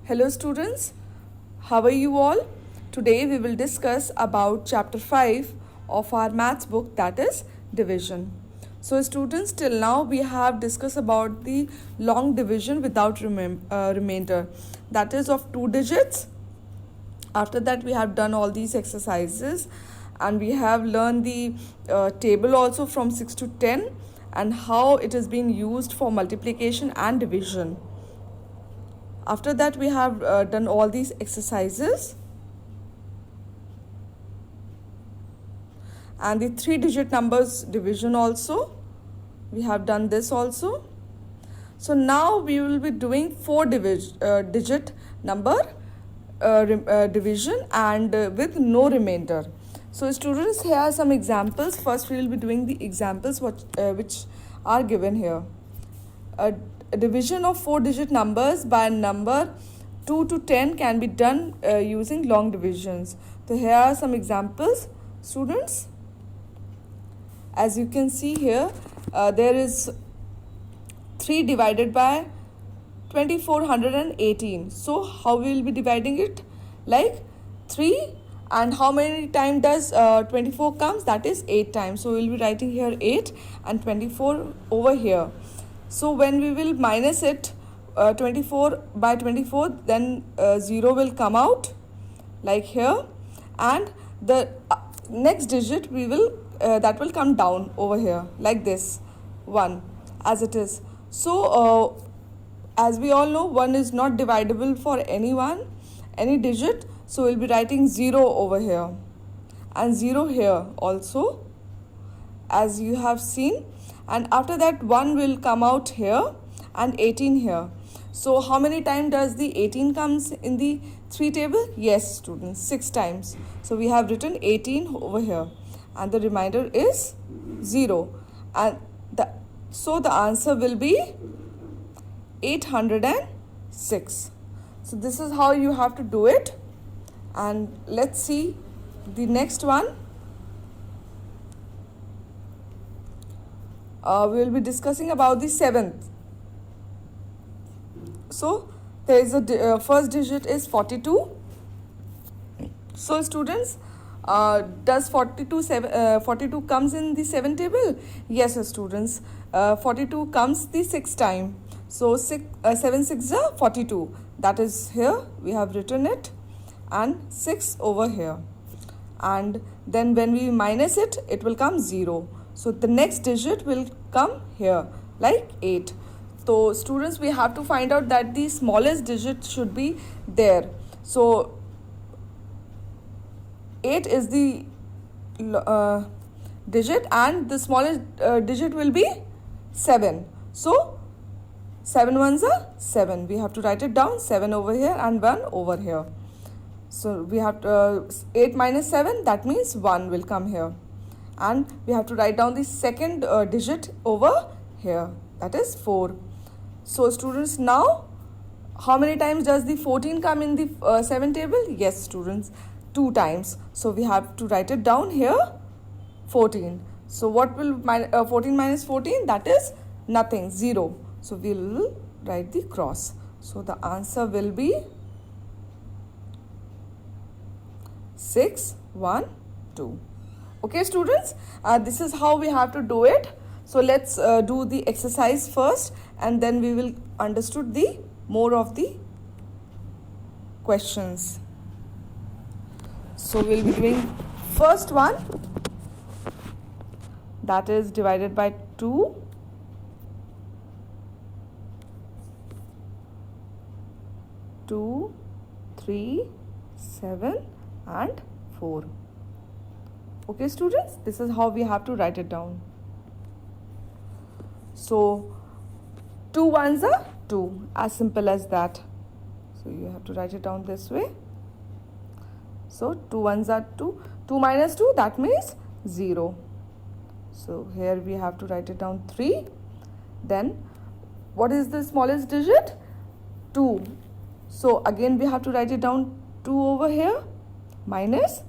Hello students, how are you all? Today we will discuss about chapter 5 of our maths book, that is division. So students, till now we have discussed about the long division without remainder, that is of 2 digits. After that we have done all these exercises and we have learned the table also from 6 to 10 and how it is being used for multiplication and division. After that we have done all these exercises and the 3-digit numbers division also. We have done this also. So now we will be doing 4-digit number division and with no remainder. So students, here are some examples. First we will be doing the examples which are given here. A division of 4-digit numbers by a number 2 to 10 can be done using long divisions. So here are some examples, students. As you can see here, there is 3 divided by 2418. So how we will be dividing it? Like 3, and how many times does 24 comes? That is 8 times. So we will be writing here 8 and 24 over here. So when we will minus it 24 by 24, then 0 will come out like here, and the next digit we will that will come down over here like this, 1 as it is. So as we all know, 1 is not divisible for any digit, so we'll be writing 0 over here and 0 here also, as you have seen. And after that 1 will come out here and 18 here. So how many times does the 18 comes in the 3 table? Yes students, 6 times. So we have written 18 over here and the remainder is 0, and so the answer will be 806. So this is how you have to do it. And let's see the next one. We will be discussing about the 7th. So there is a first digit is 42. So students, does 42 comes in the 7 table? Yes students, 42 comes the 6 time. So 7 6 are 42. That is here we have written it, and 6 over here. And then when we minus it, it will come 0. So the next digit will come here like 8. So students, we have to find out that the smallest digit should be there. So 8 is the digit and the smallest digit will be 7. So 7 ones are 7. We have to write it down, 7 over here and 1 over here. So we have to 8 minus 7, that means 1 will come here. And we have to write down the second digit over here, that is 4. So students, now how many times does the 14 come in the 7 table? Yes students, 2 times. So we have to write it down here, 14. So what will 14 minus 14? That is nothing, 0. So we will write the cross. So the answer will be 6 1 2. Okay students, this is how we have to do it. So let's do the exercise first, and then we will understood the more of the questions. So we'll be doing first one, that is divided by 2. 2, 3, 7 and 4. Okay students, this is how we have to write it down. So 2 ones are 2, as simple as that. So you have to write it down this way. So 2 ones are 2. 2 minus 2, that means 0. So here we have to write it down 3. Then what is the smallest digit? 2. So again we have to write it down 2 over here, minus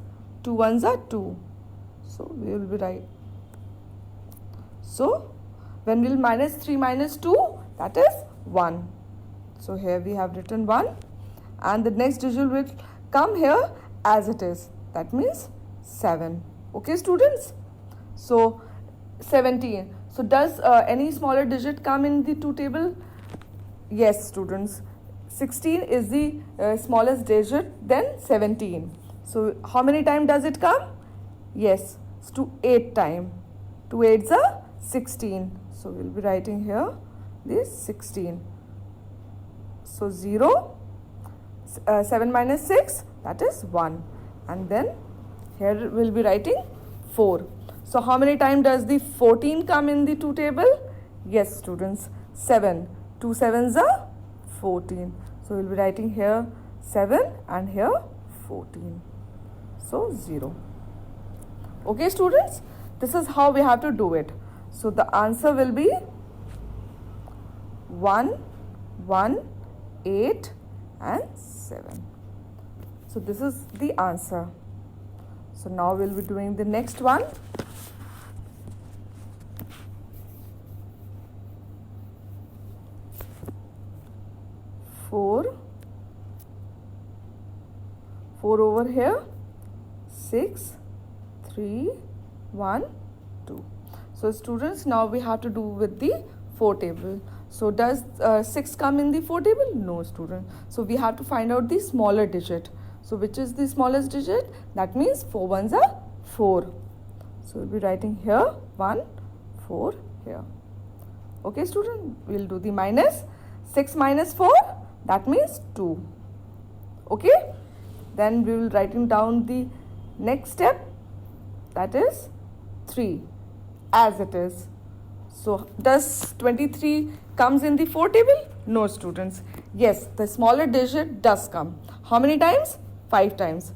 2 ones are 2. So we will be right. So when we will minus 3 minus 2, that is 1. So here we have written 1, and the next digit will come here as it is, that means 7. Okay students, so 17. So does any smaller digit come in the 2 table? Yes students, 16 is the smallest digit, then 17. So how many times does it come? Yes, it's to 8 time. 2 8s are 16. So we'll be writing here this 16. So 0, 7 minus 6, that is 1. And then here we'll be writing 4. So how many times does the 14 come in the 2 table? Yes students, 7. 2 7s are 14. So we'll be writing here 7 and here 14. So 0. Okay students, this is how we have to do it. So the answer will be 1, 1, 8 and 7. So this is the answer. So now we'll be doing the next one. Four over here, 6, 3, 1, 2. So students, now we have to do with the 4 table. So does 6 come in the 4 table? No student. So we have to find out the smaller digit. So which is the smallest digit? That means 4 ones are 4. So we'll be writing here 1, 4 here. Okay student, we'll do the minus. 6 minus 4, that means 2. Okay, then we will writing down the next step, that is 3 as it is. So does 23 comes in the 4 table? No students. Yes, the smaller digit does come. How many times? 5 times.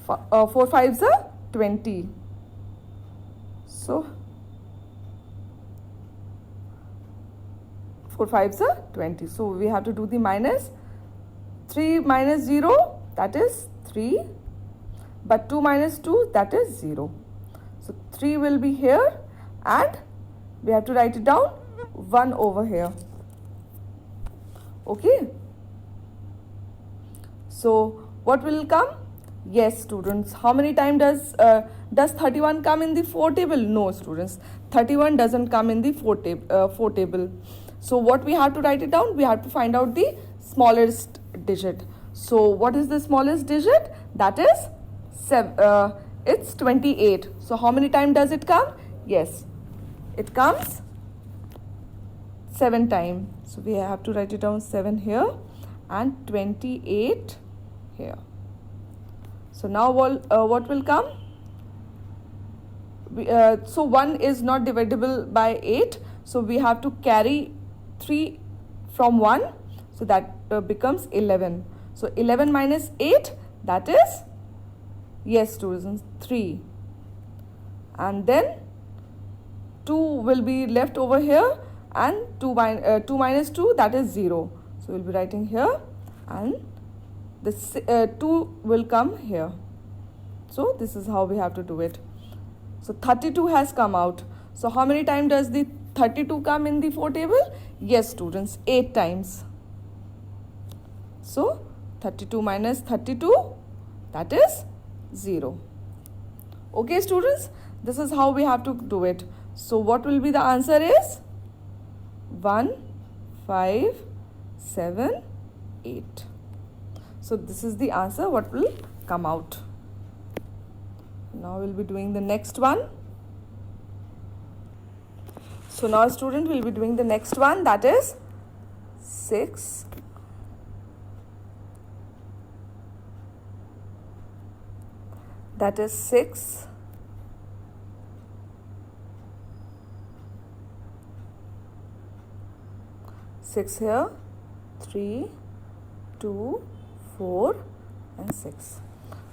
4 5s are 20. So 4 5s are 20. So we have to do the minus. 3 minus 0, that is 3. But 2 minus 2, that is 0. So 3 will be here and we have to write it down 1 over here. Okay. So what will come? Yes students. How many times does 31 come in the 4 table? No students. 31 doesn't come in the 4 table. So what we have to write it down? We have to find out the smallest digit. So what is the smallest digit? That is it's 28. So how many times does it come? Yes, it comes 7 times. So we have to write it down 7 here and 28 here. So now what will come? So 1 is not divisible by 8. So we have to carry 3 from 1. So that becomes 11. So 11 minus 8, that is, yes students, 3. And then 2 will be left over here and 2 minus 2, that is 0. So we'll be writing here and this 2 will come here. So this is how we have to do it. So 32 has come out. So how many times does the 32 come in the 4 table? Yes students, 8 times. So 32 minus 32, that is 0. Okay students, this is how we have to do it. So what will be the answer is 1, 5, 7, 8. So this is the answer what will come out. Now we'll be doing the next one. So now student will be doing the next one, that is 6. That is 6. 6 here, 3, 2, 4 and 6.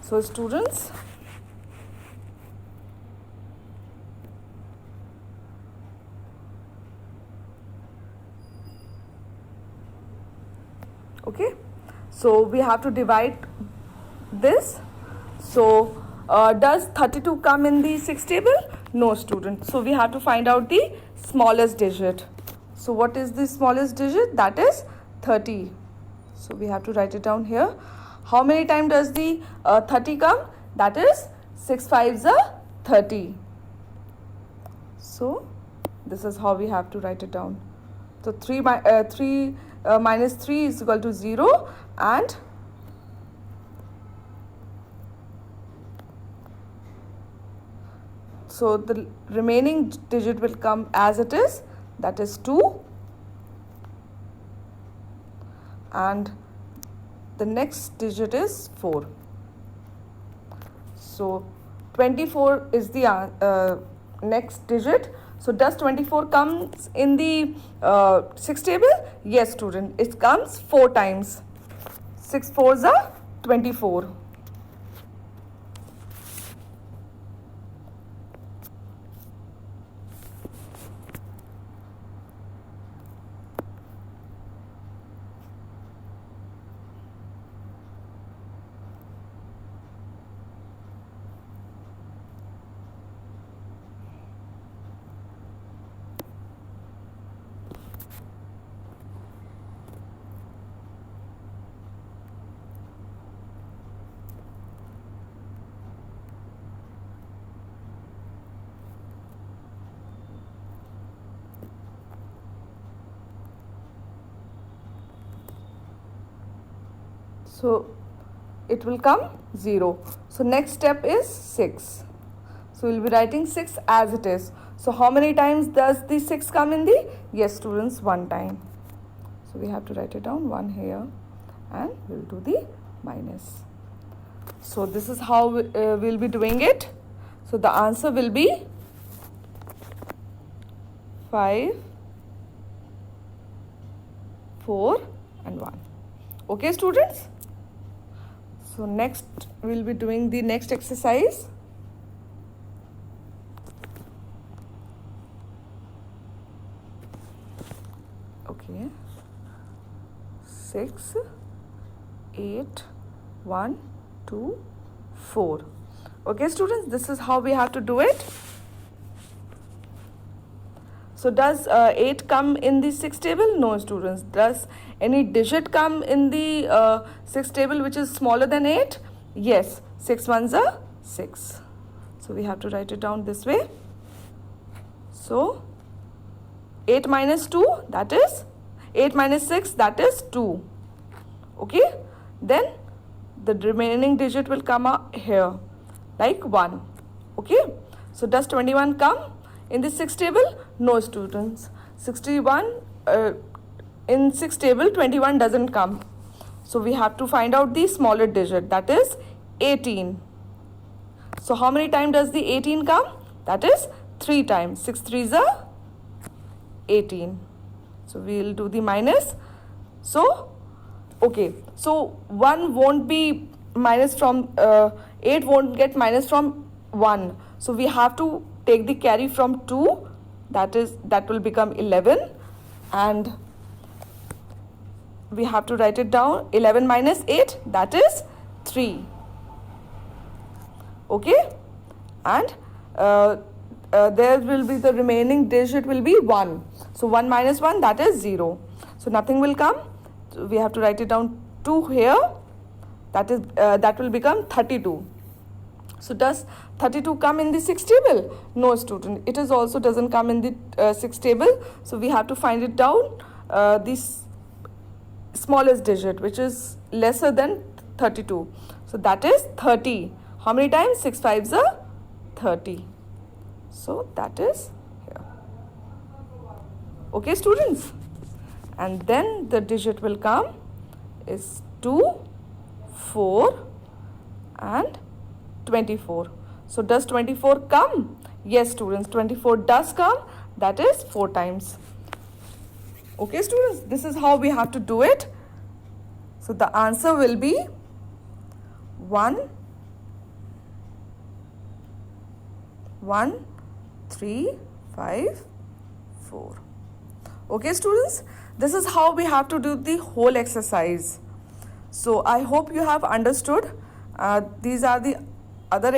So students, okay, so we have to divide this. So does 32 come in the 6 table? No student. So we have to find out the smallest digit. So what is the smallest digit? That is 30. So we have to write it down here. How many times does the 30 come? That is 6 5s are 30. So this is how we have to write it down. So 3 minus 3 is equal to 0, and so the remaining digit will come as it is, that is 2, and the next digit is 4. So 24 is the next digit. So does 24 comes in the 6 table? Yes, student, it comes 4 times. 6 4s are 24. So it will come 0. So next step is 6. So we'll be writing 6 as it is. So how many times does the 6 come in the? Yes, students, 1 time. So we have to write it down 1 here, and we'll do the minus. So this is how we'll be doing it. So the answer will be 5, 4 and 1. Okay, students? So next we'll be doing the next exercise. Okay. 6, 8, 1, 2, 4. Okay, students, this is how we have to do it. So does 8 come in the 6 table? No, students. Does any digit come in the 6 table which is smaller than 8? Yes, 6 ones are 6. So we have to write it down this way. So 8 minus 2, that is 8 minus 6, that is 2. Okay, then the remaining digit will come up here like 1. Okay, so does 21 come in the 6 table? No, students. 61 in 6 table, 21 doesn't come. So we have to find out the smaller digit, that is 18. So how many times does the 18 come? That is 3 times. 6 3s are 18. So we'll do the minus. So okay, so 1 won't be minus from 8 won't get minus from 1. So we have to take the carry from 2, that will become 11, and we have to write it down. 11 minus 8, that is 3. Okay, and there will be the remaining digit will be 1. So 1 minus 1, that is 0. So nothing will come. So we have to write it down 2 here. That will become 32. So does 32 come in the 6 table? No, student. It is also doesn't come in the 6 table. So we have to find it down this smallest digit, which is lesser than 32. So that is 30. How many times? 6 5s are 30. So that is here. Okay, students? And then the digit will come is 2, 4 and 24. So does 24 come? Yes, students, 24 does come. That is 4 times. Okay, students, this is how we have to do it. So the answer will be 1, 1, 3, 5, 4. Okay, students, this is how we have to do the whole exercise. So I hope you have understood. These are the other